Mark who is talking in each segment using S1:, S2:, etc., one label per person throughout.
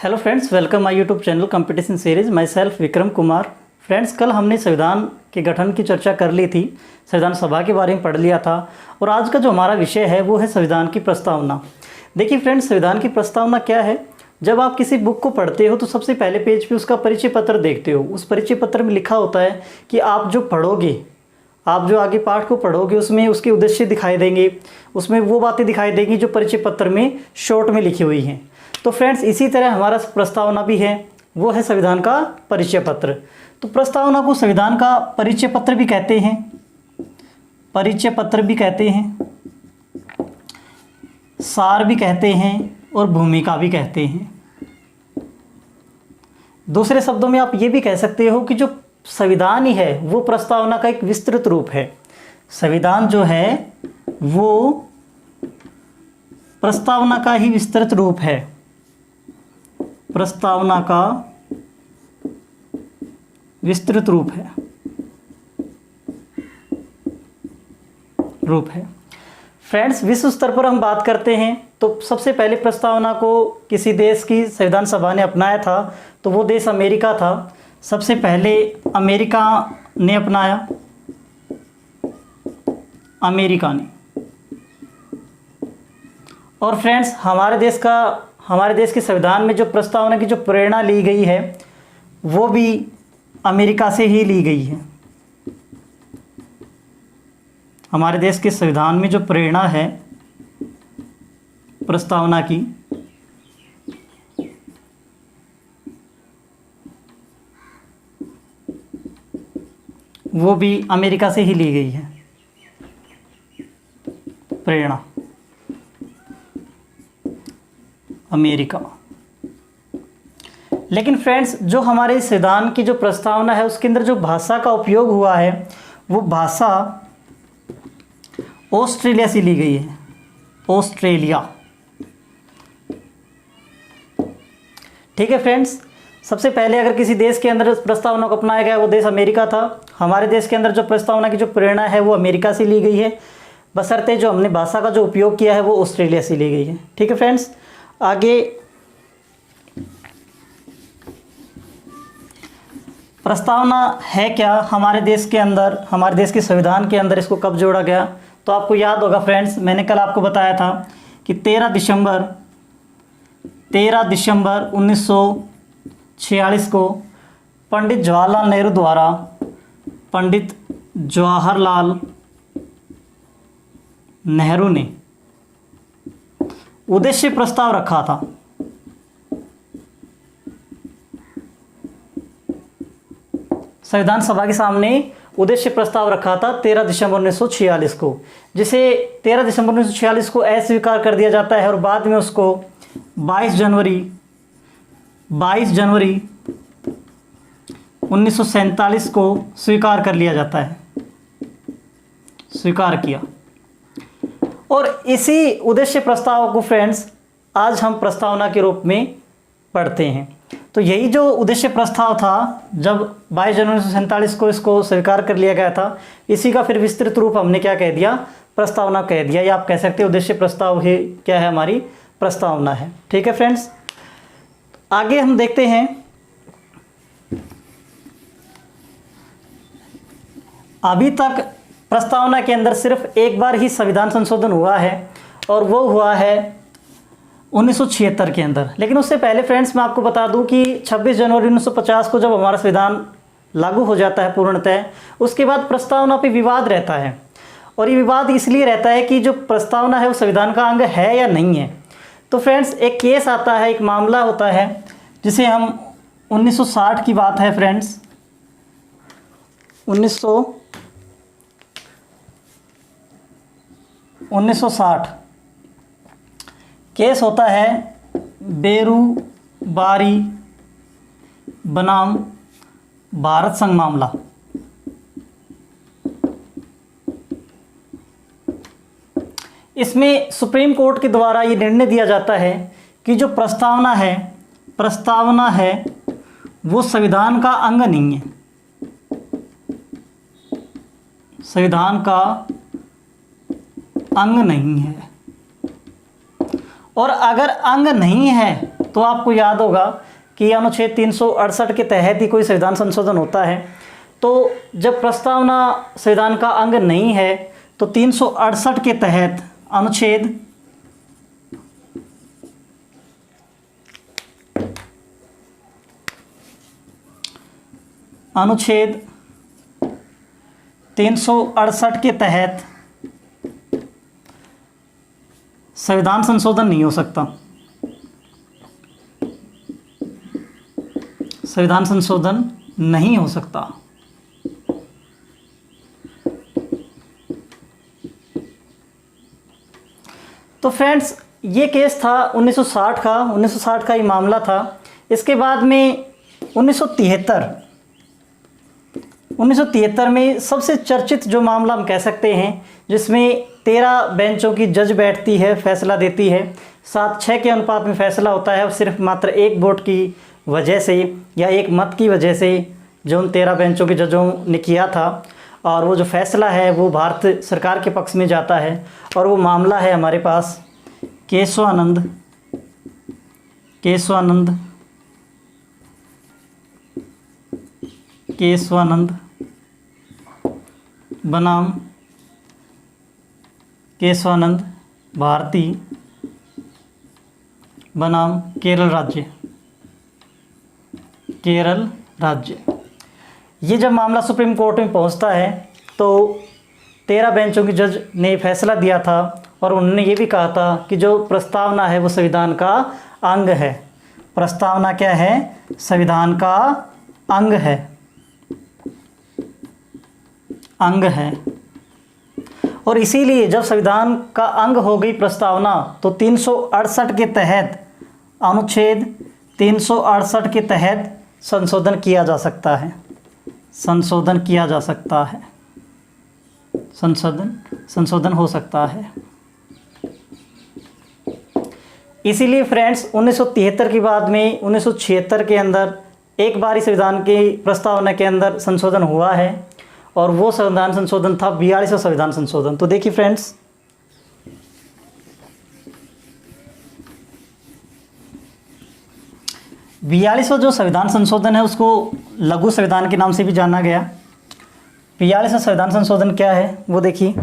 S1: Hello friends, welcome my YouTube channel competition series. My self Vikram Kumar. Friends, कल हमने संविधान के गठन की चर्चा कर ली थी, संविधान सभा के बारे में पढ़ लिया था और आज का जो हमारा विषय है वो है संविधान की प्रस्तावना। देखिए फ्रेंड्स, संविधान की प्रस्तावना क्या है। जब आप किसी बुक को पढ़ते हो तो सबसे पहले पेज पे उसका परिचय पत्र देखते हो। उस परिचय पत्र में लिखा होता है कि आप जो पढ़ोगे, आप जो आगे पाठ को पढ़ोगे उसमें उसके उद्देश्य दिखाई देंगे, उसमें वो बातें दिखाई देंगी जो परिचय पत्र में शॉर्ट में लिखी हुई हैं। तो फ्रेंड्स, इसी तरह हमारा प्रस्तावना भी है, वो है संविधान का परिचय पत्र। तो प्रस्तावना को संविधान का परिचय पत्र भी कहते हैं, परिचय पत्र भी कहते हैं, सार भी कहते हैं और भूमिका भी कहते हैं। दूसरे शब्दों में आप ये भी कह सकते हो कि जो संविधान ही है वो प्रस्तावना का एक विस्तृत रूप है। संविधान जो है वो प्रस्तावना का ही विस्तृत रूप है, प्रस्तावना का विस्तृत रूप है। फ्रेंड्स, विश्व स्तर पर हम बात करते हैं तो सबसे पहले प्रस्तावना को किसी देश की संविधान सभा ने अपनाया था तो वो देश अमेरिका था। सबसे पहले अमेरिका ने अपनाया, अमेरिका ने। और फ्रेंड्स, हमारे देश के संविधान में जो प्रस्तावना की जो प्रेरणा ली गई है वो भी अमेरिका से ही ली गई है। हमारे देश के संविधान में जो प्रेरणा है प्रस्तावना की वो भी अमेरिका से ही ली गई है प्रेरणा, अमेरिका। लेकिन फ्रेंड्स, जो हमारे संविधान की जो प्रस्तावना है उसके अंदर जो भाषा का उपयोग हुआ है वो भाषा ऑस्ट्रेलिया से ली गई है, ऑस्ट्रेलिया। ठीक है फ्रेंड्स, सबसे पहले अगर किसी देश के अंदर प्रस्तावना को अपनाया गया वो देश अमेरिका था। हमारे देश के अंदर जो प्रस्तावना की जो प्रेरणा है वो अमेरिका से ली गई है, बशर्ते जो हमने भाषा का जो उपयोग किया है वो ऑस्ट्रेलिया से ली गई है। ठीक है फ्रेंड्स, आगे प्रस्तावना है क्या हमारे देश के अंदर, हमारे देश के संविधान के अंदर इसको कब जोड़ा गया। तो आपको याद होगा फ्रेंड्स, मैंने कल आपको बताया था कि 13 दिसंबर 1946 को पंडित जवाहरलाल नेहरू द्वारा, पंडित जवाहरलाल नेहरू ने उद्देश्य प्रस्ताव रखा था। संविधान सभा के सामने उद्देश्य प्रस्ताव रखा था 13 दिसंबर 1946 को, जिसे 13 दिसंबर 1946 को अस्वीकार कर दिया जाता है और बाद में उसको 22 जनवरी 1947 को स्वीकार कर लिया जाता है, स्वीकार किया। और इसी उद्देश्य प्रस्ताव को फ्रेंड्स आज हम प्रस्तावना के रूप में पढ़ते हैं। तो यही जो उद्देश्य प्रस्ताव था, जब 22 जनवरी 1947 को इसको स्वीकार कर लिया गया था, इसी का फिर विस्तृत रूप हमने क्या कह दिया, प्रस्तावना कह दिया। या आप कह सकते हैं उद्देश्य प्रस्ताव ही क्या है, हमारी प्रस्तावना है। ठीक है फ्रेंड्स, आगे हम देखते हैं। अभी तक प्रस्तावना के अंदर सिर्फ एक बार ही संविधान संशोधन हुआ है और वो हुआ है 1976 के अंदर। लेकिन उससे पहले फ्रेंड्स मैं आपको बता दूं कि 26 जनवरी 1950 को जब हमारा संविधान लागू हो जाता है पूर्णतः, उसके बाद प्रस्तावना पे विवाद रहता है। और ये विवाद इसलिए रहता है कि जो प्रस्तावना है वो संविधान का अंग है या नहीं है। तो फ्रेंड्स, एक केस आता है, एक मामला होता है जिसे हम 1960 की बात है फ्रेंड्स, 1960 केस होता है बेरूबारी बनाम भारत संघ मामला। इसमें सुप्रीम कोर्ट के द्वारा ये निर्णय दिया जाता है कि जो प्रस्तावना है वो संविधान का अंग नहीं है, संविधान का अंग नहीं है। और अगर अंग नहीं है तो आपको याद होगा कि अनुच्छेद 368 के तहत ही कोई संविधान संशोधन होता है। तो जब प्रस्तावना संविधान का अंग नहीं है तो 368 के तहत अनुच्छेद 368 के तहत संविधान संशोधन नहीं हो सकता। संविधान संशोधन नहीं हो सकता। तो फ्रेंड्स, ये केस था 1960 का। 1960 का ये मामला था। इसके बाद में 1973 में सबसे चर्चित जो मामला हम कह सकते हैं, जिसमें 13 बेंचों की जज बैठती है, फैसला देती है, 7-6 के अनुपात में फैसला होता है, और सिर्फ मात्र एक वोट की वजह से या एक मत की वजह से जो उन 13 बेंचों के जजों ने किया था, और वो जो फैसला है वो भारत सरकार के पक्ष में जाता है। और वो मामला है हमारे पास केशवानंद बनाम केशवानंद भारती बनाम केरल राज्य। ये जब मामला सुप्रीम कोर्ट में पहुंचता है तो 13 बेंचों की जज ने फैसला दिया था, और उन्होंने ये भी कहा था कि जो प्रस्तावना है वो संविधान का अंग है। प्रस्तावना क्या है? संविधान का अंग है। और इसीलिए जब संविधान का अंग हो गई प्रस्तावना, तो 368 के तहत, अनुच्छेद 368 के तहत संशोधन किया जा सकता है। संशोधन हो सकता है। इसीलिए फ्रेंड्स, 1973 के बाद में 1976 के अंदर एक बार ही संविधान की प्रस्तावना के अंदर संशोधन हुआ है, और वो संविधान संशोधन था 42वां संविधान संशोधन। तो देखिए फ्रेंड्स, बयालीसवां जो संविधान संशोधन है उसको लघु संविधान के नाम से भी जाना गया। 42वां संविधान संशोधन क्या है वो देखिए।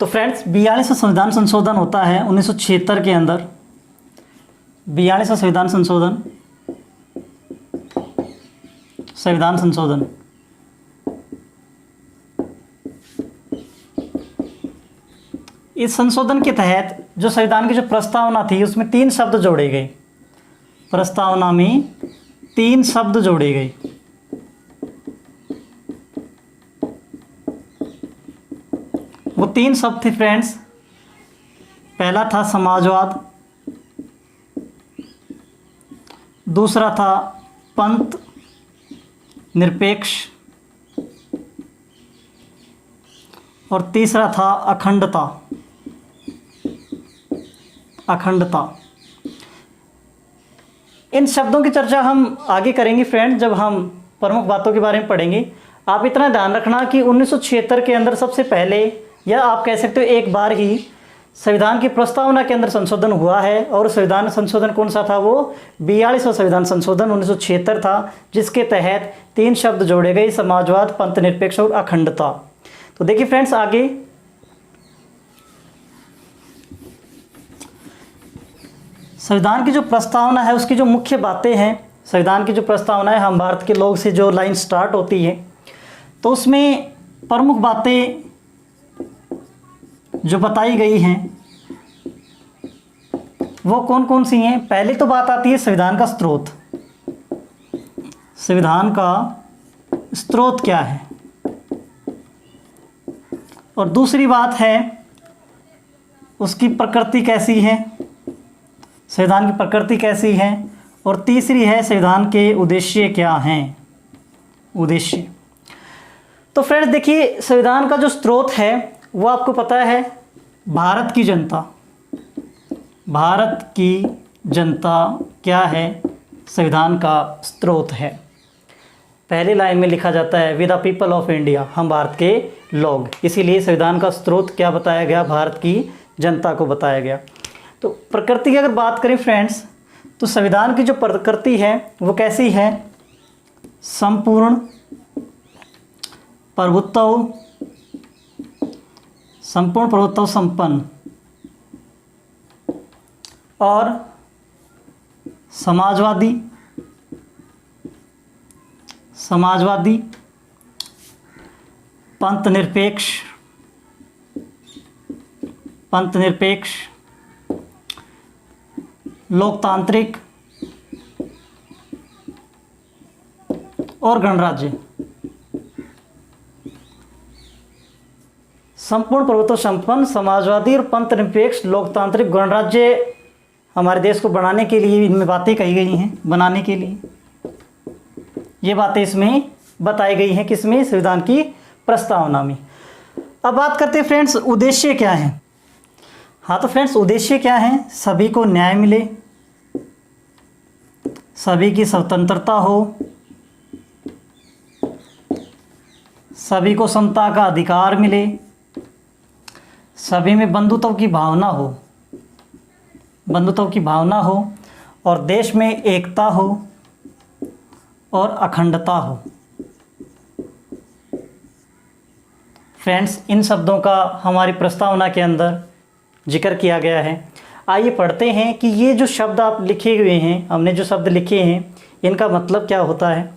S1: तो फ्रेंड्स, 42वां संविधान संशोधन होता है 1976 के अंदर। 42वां संविधान संशोधन इस संशोधन के तहत जो संविधान की जो प्रस्तावना थी उसमें 3 शब्द जोड़े गए। प्रस्तावना में 3 शब्द जोड़े गए। वो 3 शब्द थे फ्रेंड्स। पहला था समाजवाद, दूसरा था पंथ निरपेक्ष, और तीसरा था अखंडता। इन शब्दों की चर्चा हम आगे करेंगे फ्रेंड, जब हम प्रमुख बातों के बारे में पढ़ेंगे। आप इतना ध्यान रखना कि 1976 के अंदर सबसे पहले, या आप कह सकते हो एक बार ही, संविधान की प्रस्तावना के अंदर संशोधन हुआ है। और संविधान संशोधन कौन सा था? वो 42वां संविधान संशोधन 1976 था, जिसके तहत 3 शब्द जोड़े गए, समाजवाद, पंथ निरपेक्ष और अखंडता। तो देखिए फ्रेंड्स, आगे संविधान की जो प्रस्तावना है उसकी जो मुख्य बातें हैं। संविधान की जो प्रस्तावना है, हम भारत के लोग से जो लाइन स्टार्ट होती है, तो उसमें प्रमुख बातें जो बताई गई हैं वो कौन कौन सी हैं? पहले तो बात आती है संविधान का स्रोत। संविधान का स्रोत क्या है? और दूसरी बात है उसकी प्रकृति कैसी है, संविधान की प्रकृति कैसी है। और तीसरी है संविधान के उद्देश्य क्या हैं, उद्देश्य। तो फ्रेंड्स देखिए, संविधान का जो स्रोत है वो आपको पता है, भारत की जनता। भारत की जनता क्या है? संविधान का स्रोत है। पहली लाइन में लिखा जाता है with the people of India, हम भारत के लोग। इसीलिए संविधान का स्रोत क्या बताया गया? भारत की जनता को बताया गया। तो प्रकृति की अगर बात करें फ्रेंड्स, तो संविधान की जो प्रकृति है वो कैसी है? संपूर्ण प्रभुत्व, संपूर्ण प्रभुत्व संपन्न और समाजवादी, पंथ निरपेक्ष, लोकतांत्रिक और गणराज्य। संपूर्ण प्रभुत्व संपन्न, समाजवादी और पंथ निरपेक्ष, लोकतांत्रिक, गणराज्य हमारे देश को बनाने के लिए इनमें बातें कही गई हैं। बनाने के लिए ये बातें इसमें बताई गई हैं। किसमें? संविधान की प्रस्तावना में। अब बात करते हैं फ्रेंड्स, उद्देश्य क्या है? हाँ तो फ्रेंड्स, उद्देश्य क्या है? सभी को न्याय मिले, सभी की स्वतंत्रता हो, सभी को समता का अधिकार मिले, सभी में बंधुत्व की भावना हो और देश में एकता हो और अखंडता हो। फ्रेंड्स, इन शब्दों का हमारी प्रस्तावना के अंदर जिक्र किया गया है। आइए पढ़ते हैं कि ये जो शब्द आप लिखे हुए हैं, हमने जो शब्द लिखे हैं, इनका मतलब क्या होता है।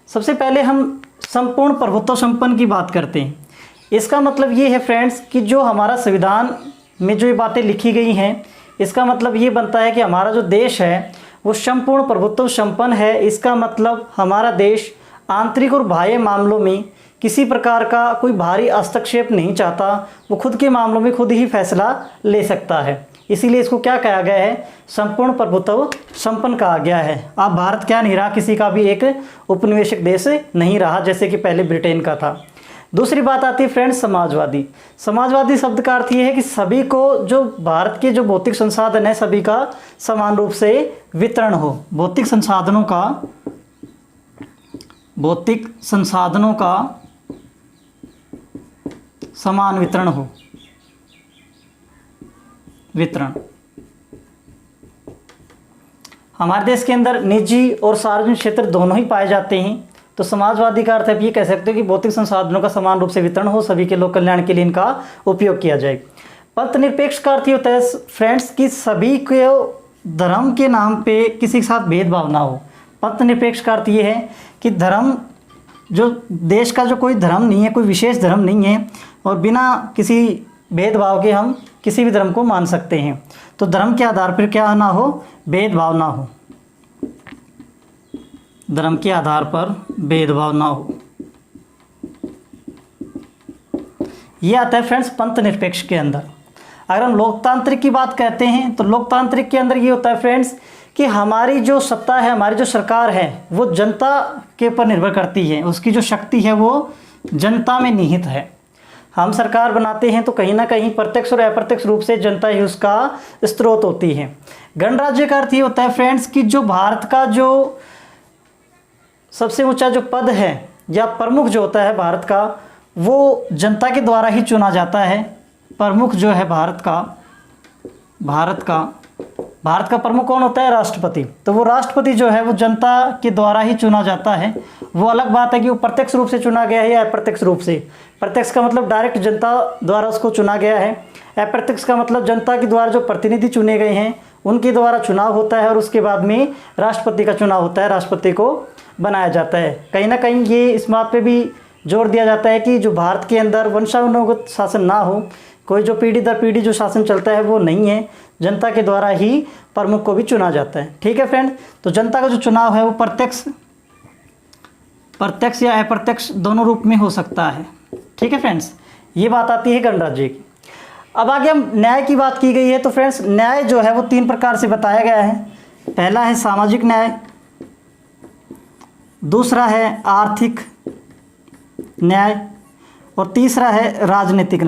S1: सबसे पहले हम संपूर्ण प्रभुत्व संपन्न की बात करते हैं। इसका मतलब ये है फ्रेंड्स कि जो हमारा संविधान में जो ये बातें लिखी गई हैं, इसका मतलब ये बनता है कि हमारा जो देश है वो संपूर्ण प्रभुत्व संपन्न है। इसका मतलब हमारा देश आंतरिक और बाह्य मामलों में किसी प्रकार का कोई भारी हस्तक्षेप नहीं चाहता, वो खुद के मामलों में खुद ही फैसला ले सकता है। इसीलिए इसको क्या कहा गया है? संपूर्ण प्रभुत्व संपन्न कहा गया है। अब भारत क्या नहीं रहा, किसी का भी एक उपनिवेशक देश नहीं रहा, जैसे कि पहले ब्रिटेन का था। दूसरी बात आती है फ्रेंड्स समाजवादी। समाजवादी शब्द का अर्थ ये है कि सभी को, जो भारत के जो भौतिक संसाधन है, सभी का समान रूप से वितरण हो। भौतिक संसाधनों का समान वितरण हो। हमारे देश के अंदर निजी और सार्वजनिक क्षेत्र दोनों ही पाए जाते हैं। तो समाजवादी का अर्थ है, ये कह सकते हो कि भौतिक संसाधनों का समान रूप से वितरण हो, सभी के लोक कल्याण के लिए इनका उपयोग किया जाए। पंथ निरपेक्ष का अर्थ ये होता है फ्रेंड्स कि सभी को धर्म के नाम पे किसी के साथ भेदभाव ना हो। पंथ निरपेक्ष का अर्थ ये है कि धर्म, जो देश का जो कोई धर्म नहीं है, कोई विशेष धर्म नहीं है, और बिना किसी भेदभाव के हम किसी भी धर्म को मान सकते हैं। तो धर्म के आधार पर क्या ना हो? भेदभाव ना हो। धर्म के आधार पर भेदभाव ना हो। ये आता है फ्रेंड्स पंथ निरपेक्ष के अंदर। अगर हम लोकतांत्रिक की बात कहते हैं तो लोकतांत्रिक के अंदर ये होता है फ्रेंड्स कि हमारी जो सत्ता है, हमारी जो सरकार है, वो जनता के ऊपर निर्भर करती है। उसकी जो शक्ति है वो जनता में निहित है। हम सरकार बनाते हैं तो कहीं ना कहीं प्रत्यक्ष और अप्रत्यक्ष रूप से जनता ही उसका स्रोत होती है। गणराज्य का अर्थ ये होता है फ्रेंड्स कि जो भारत का जो सबसे ऊंचा जो पद है या प्रमुख जो होता है भारत का, वो जनता के द्वारा ही चुना जाता है। प्रमुख जो है भारत का प्रमुख कौन होता है? राष्ट्रपति। तो वो राष्ट्रपति जो है वो जनता के द्वारा ही चुना जाता है। वो अलग बात है कि वो प्रत्यक्ष रूप से चुना गया है या अप्रत्यक्ष रूप से। प्रत्यक्ष का मतलब डायरेक्ट जनता द्वारा उसको चुना गया है। अप्रत्यक्ष का मतलब जनता के द्वारा जो प्रतिनिधि चुने गए हैं उनके द्वारा चुनाव होता है और उसके बाद में राष्ट्रपति का चुनाव होता है, राष्ट्रपति को बनाया जाता है। कहीं ना कहीं ये इस बात पे भी जोर दिया जाता है कि जो भारत के अंदर वंशानुगत शासन ना हो, कोई जो पीढ़ी दर पीढ़ी जो शासन चलता है वो नहीं है, जनता के द्वारा ही प्रमुख को भी चुना जाता है। ठीक है फ्रेंड, तो जनता का जो चुनाव है वो प्रत्यक्ष या अप्रत्यक्ष दोनों रूप में हो सकता है। ठीक है फ्रेंड्स, ये बात आती है गणराज्य की। अब आगे हम न्याय की बात की गई है। तो फ्रेंड्स न्याय जो है वो 3 प्रकार से बताया गया है। पहला है सामाजिक न्याय, दूसरा है आर्थिक न्याय और तीसरा है राजनीतिक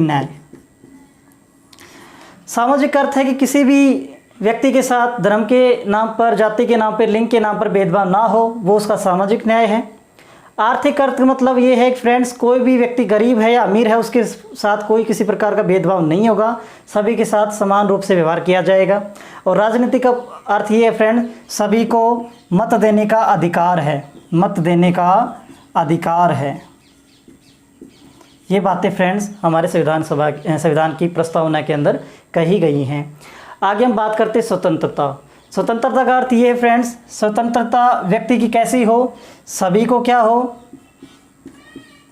S1: न्याय। सामाजिक अर्थ है कि किसी भी व्यक्ति के साथ धर्म के नाम पर, जाति के नाम पर, लिंग के नाम पर भेदभाव ना हो, वो उसका सामाजिक न्याय है। आर्थिक अर्थ मतलब ये है कि फ्रेंड्स कोई भी व्यक्ति गरीब है या अमीर है उसके साथ कोई किसी प्रकार का भेदभाव नहीं होगा, सभी के साथ समान रूप से व्यवहार किया जाएगा। और राजनीति का अर्थ ये है फ्रेंड, सभी को मत देने का अधिकार है, मत देने का अधिकार है। ये बातें फ्रेंड्स हमारे संविधान की प्रस्तावना के अंदर कही गई हैं। आगे हम बात करते हैं स्वतंत्रता। स्वतंत्रता का अर्थ ये है फ्रेंड्स, स्वतंत्रता व्यक्ति की कैसी हो, सभी को क्या हो,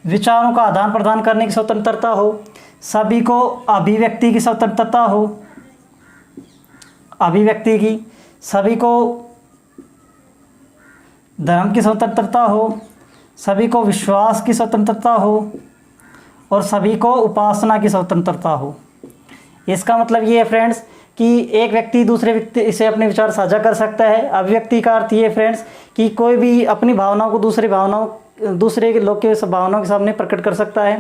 S1: विचारों का आदान प्रदान करने की स्वतंत्रता हो, सभी को अभिव्यक्ति की स्वतंत्रता हो, अभिव्यक्ति की, सभी को धर्म की स्वतंत्रता हो, सभी को विश्वास की स्वतंत्रता हो और सभी को उपासना की स्वतंत्रता हो। इसका मतलब ये है फ्रेंड्स कि एक व्यक्ति दूसरे व्यक्ति से अपने विचार साझा कर सकता है। अभिव्यक्ति का अर्थ ये फ्रेंड्स कि कोई भी अपनी भावनाओं को दूसरे लोग के भावनाओं के सामने प्रकट कर सकता है,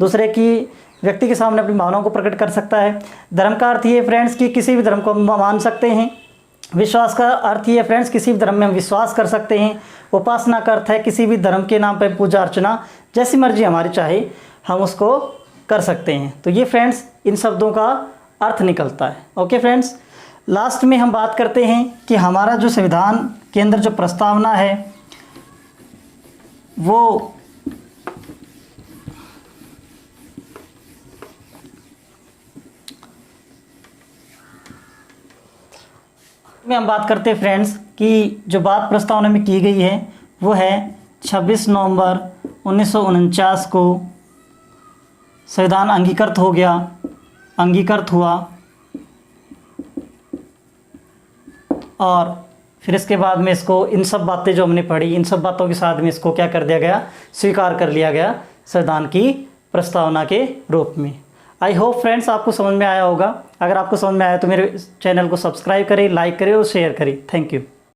S1: दूसरे की व्यक्ति के सामने अपनी भावनाओं को प्रकट कर सकता है। धर्म का अर्थ ये फ्रेंड्स कि किसी भी धर्म को हम मान सकते हैं। विश्वास का अर्थ ये फ्रेंड्स किसी भी धर्म में हम विश्वास कर सकते हैं। उपासना का अर्थ है किसी भी धर्म के नाम पर पूजा अर्चना जैसी मर्जी हमारी चाहे हम उसको कर सकते हैं। तो ये फ्रेंड्स इन शब्दों का अर्थ निकलता है। ओके फ्रेंड्स, लास्ट में हम बात करते हैं कि हमारा जो संविधान के अंदर जो प्रस्तावना है वो में हम बात करते हैं फ्रेंड्स कि जो बात प्रस्तावना में की गई है वो है 26 नवंबर 1949 को संविधान अंगीकृत हुआ और फिर इसके बाद में इसको इन सब बातें जो हमने पढ़ी, इन सब बातों के साथ में इसको क्या कर दिया गया, स्वीकार कर लिया गया संविधान की प्रस्तावना के रूप में। आई होप फ्रेंड्स आपको समझ में आया होगा। अगर आपको समझ में आया तो मेरे चैनल को सब्सक्राइब करें, लाइक करें और शेयर करें। Thank you.